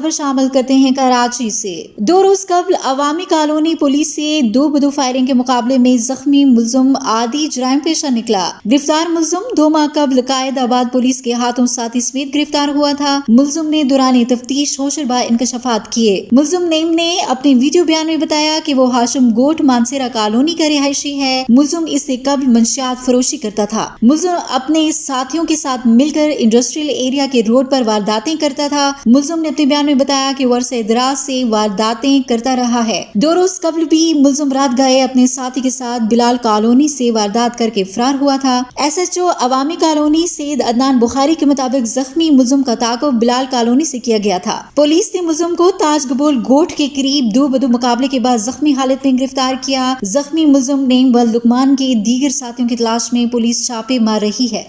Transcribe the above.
خبر شامل کرتے ہیں کراچی سے۔ 2 روز قبل عوامی کالونی پولیس سے 2 بدو فائرنگ کے مقابلے میں زخمی ملزم عادی جرائم پیشہ نکلا۔ گرفتار ملزم 2 ماہ قبل قائد آباد پولیس کے ہاتھوں ساتھی سمیت گرفتار ہوا تھا۔ ملزم نے دوران تفتیش ہوشربا انکشافات کیے۔ ملزم نیم نے اپنے ویڈیو بیان میں بتایا کہ وہ ہاشم گوٹ مانسیرا کالونی کا رہائشی ہے۔ ملزم اس سے قبل منشیات فروشی کرتا تھا۔ ملزم اپنے ساتھیوں کے ساتھ مل کر انڈسٹریل ایریا کے روڈ پر وارداتیں کرتا تھا۔ ملزم نے اپنے بیان میں بتایا کہ وہ عرصہ دراز سے وارداتیں کرتا رہا ہے۔ 2 روز قبل بھی ملزم رات گئے اپنے ساتھی کے ساتھ بلال کالونی سے واردات کر کے فرار ہوا تھا۔ SHO عوامی کالونی سید عدنان بخاری کے مطابق زخمی ملزم کا تعاقب بلال کالونی سے کیا گیا تھا۔ پولیس نے ملزم کو تاج گبول گوٹ کے قریب 2 بدو مقابلے کے بعد زخمی حالت میں گرفتار کیا۔ زخمی ملزم نیم و لقمان کے دیگر ساتھیوں کی تلاش میں پولیس چھاپے مار رہی ہے۔